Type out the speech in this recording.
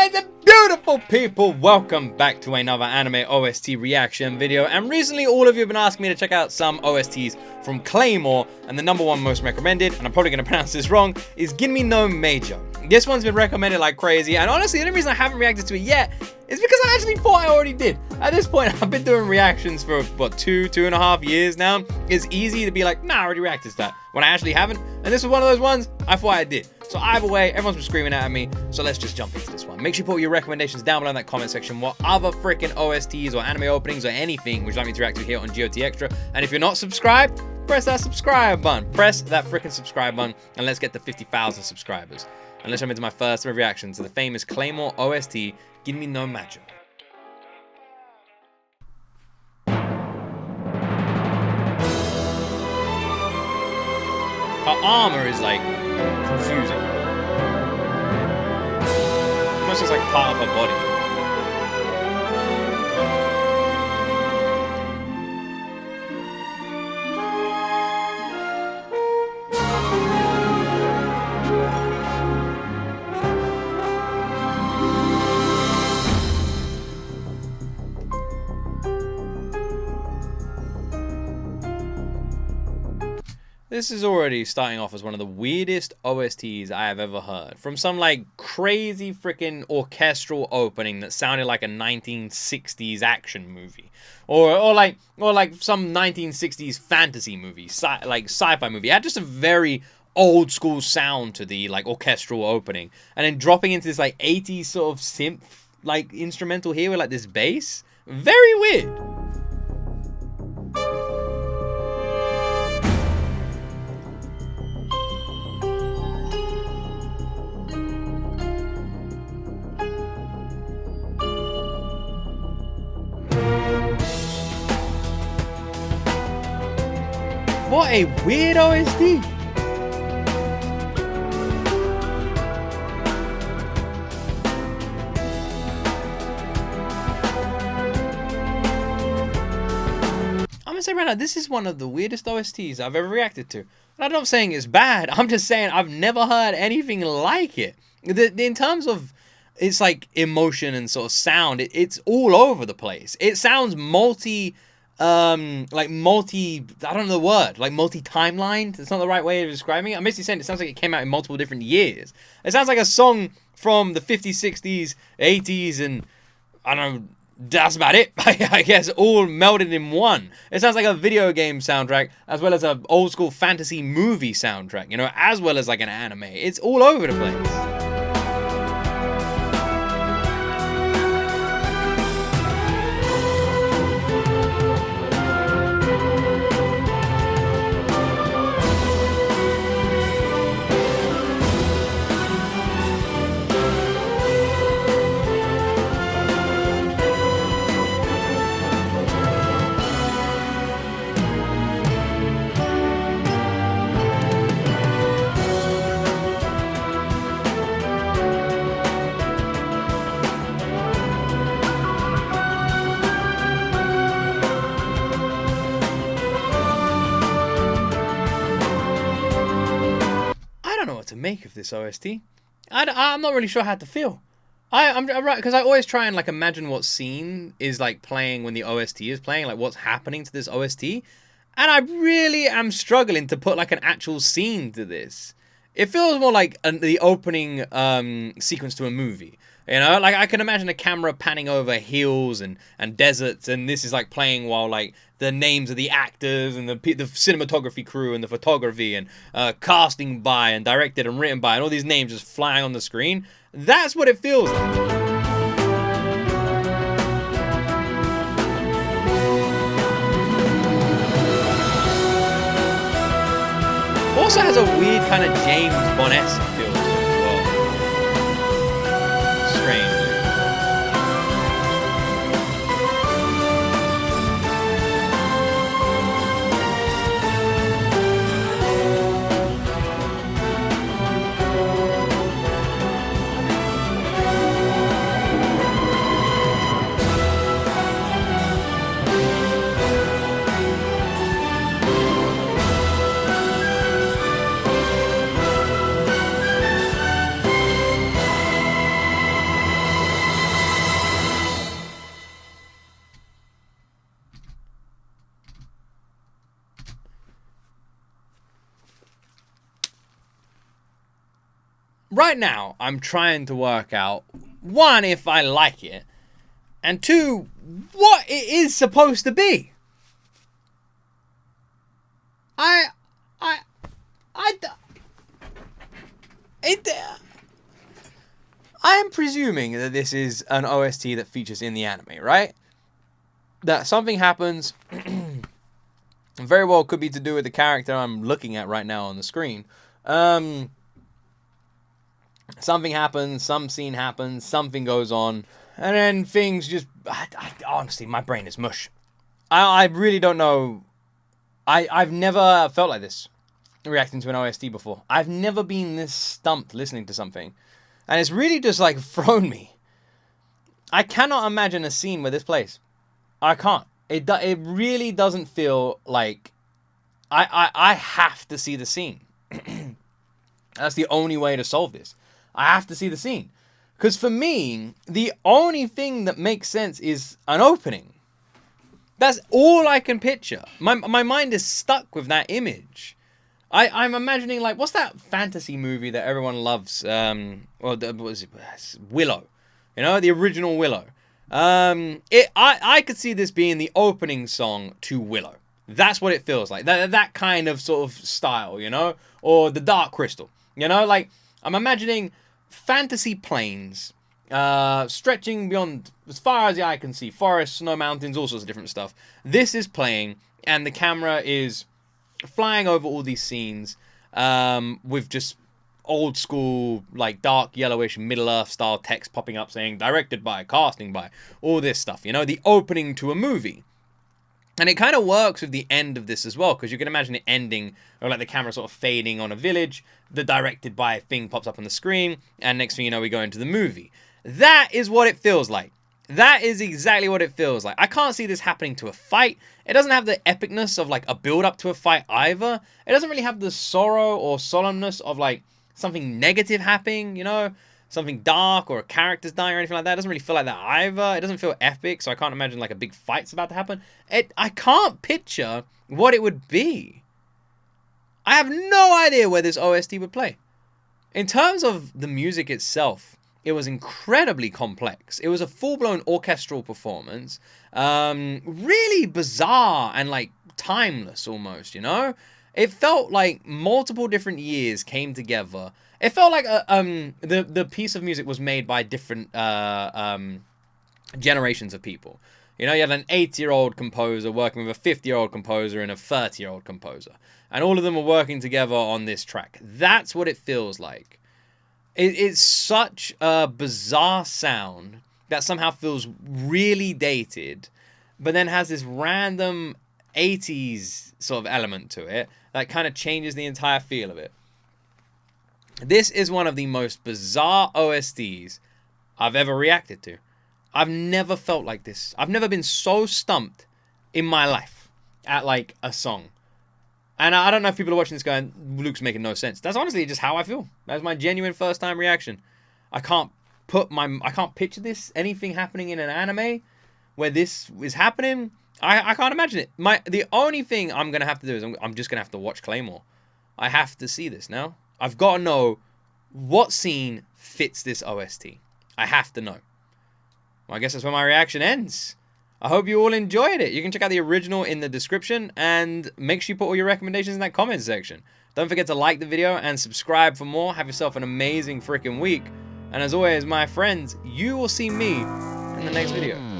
amazing, beautiful people, welcome back to another anime OST reaction video. And recently all of you have been asking me to check out some OSTs from Claymore, and the number one most recommended, and I'm probably going to pronounce this wrong, is Ginme no Majo. This one's been recommended like crazy, and honestly the only reason I haven't reacted to it yet is because I actually thought I already did. At this point I've been doing reactions for what, two and a half years now. It's easy to be like, nah, I already reacted to that, when I actually haven't, and this is one of those ones I thought I did. So either way, everyone's been screaming at me, so let's just jump into this one. Make sure you put your recommendations down below in that comment section. What other freaking OSTs or anime openings or anything would you like me to react to here on G.O.T Extra? And if you're not subscribed, press that subscribe button. Press that freaking subscribe button, and let's get to 50,000 subscribers. And let's jump into my first reaction to the famous Claymore OST, Ginme no Majo. Her armor is like confusing. Almost looks like part of her body. This is already starting off as one of the weirdest OSTs I have ever heard. From some like crazy freaking orchestral opening that sounded like a 1960s action movie. Or like some 1960s fantasy movie, like sci-fi movie. It had just a very old school sound to the like orchestral opening. And then dropping into this like 80s sort of synth like instrumental here with like this bass. Very weird. What a weird OST! I'm gonna say right now, this is one of the weirdest OSTs I've ever reacted to. And I'm not saying it's bad, I'm just saying I've never heard anything like it. In terms of its like emotion and sort of sound, it's all over the place. It sounds I don't know the word, like multi-timeline. It's not the right way of describing it. I'm basically saying it sounds like it came out in multiple different years. It sounds like a song from the 50s, 60s, 80s, and I don't know, that's about it. I guess all melded in one. It sounds like a video game soundtrack, as well as an old school fantasy movie soundtrack, you know, as well as like an anime. It's all over the place. To make of this OST. I'm not really sure how to feel. I'm right, because I always try and like imagine what scene is like playing when the OST is playing, like what's happening to this OST, and I really am struggling to put like an actual scene to this. It feels more like the opening sequence to a movie. You know, like I can imagine a camera panning over hills and deserts, and this is like playing while like the names of the actors and the cinematography crew and the photography and casting by and directed and written by and all these names just flying on the screen. That's what it feels like. Also has a weird kind of James Bond-esque feel to it as well. Strange. right now, I'm trying to work out, one, if I like it, and two, what it is supposed to be. I am presuming that this is an OST that features in the anime, right? That something happens, very well could be to do with the character I'm looking at right now on the screen. Something happens, some scene happens, something goes on, and then things just... honestly, my brain is mush. I really don't know. I've never felt like this reacting to an OST before. I've never been this stumped listening to something. And it's really just like thrown me. I cannot imagine a scene where this plays. I can't. It really doesn't feel like... I have to see the scene. That's the only way to solve this. I have to see the scene. Because for me, the only thing that makes sense is an opening. That's all I can picture. My mind is stuck with that image. I'm imagining, like, what's that fantasy movie that everyone loves? What was it? Willow. You know, the original Willow. I could see this being the opening song to Willow. That's what it feels like. That kind of sort of style, you know? Or The Dark Crystal. You know, like, I'm imagining fantasy plains stretching beyond as far as the eye can see. Forests, snow, mountains, all sorts of different stuff. This is playing, and the camera is flying over all these scenes with just old school, like, dark, yellowish, Middle-earth style text popping up saying, directed by, casting by, all this stuff, you know, the opening to a movie. And it kind of works with the end of this as well, because you can imagine it ending, or like the camera sort of fading on a village, the directed by thing pops up on the screen, and next thing you know, we go into the movie. That is what it feels like. That is exactly what it feels like. I can't see this happening to a fight. It doesn't have the epicness of, like, a build-up to a fight either. It doesn't really have the sorrow or solemnness of, like, something negative happening, you know? Something dark or a character's dying or anything like that. It doesn't really feel like that either. It doesn't feel epic, so I can't imagine, like, a big fight's about to happen. I can't picture what it would be. I have no idea where this OST would play. In terms of the music itself, it was incredibly complex. It was a full-blown orchestral performance. Really bizarre and, like, timeless almost, you know? It felt like multiple different years came together. It felt like the piece of music was made by different generations of people. You know, you had an 80-year-old composer working with a 50-year-old composer and a 30-year-old composer. And all of them were working together on this track. That's what it feels like. It's such a bizarre sound that somehow feels really dated, but then has this random 80s sort of element to it that kind of changes the entire feel of it. This is one of the most bizarre OSTs I've ever reacted to. I've never felt like this. I've never been so stumped in my life at, like, a song. And I don't know if people are watching this going, Luke's making no sense. That's honestly just how I feel. That's my genuine first time reaction. I can't picture this, anything happening in an anime where this is happening. I can't imagine it. The only thing I'm going to have to do is I'm just going to have to watch Claymore. I have to see this now. I've got to know what scene fits this OST. I have to know. Well, I guess that's where my reaction ends. I hope you all enjoyed it. You can check out the original in the description, and make sure you put all your recommendations in that comment section. Don't forget to like the video and subscribe for more. Have yourself an amazing freaking week. And as always, my friends, you will see me in the next video.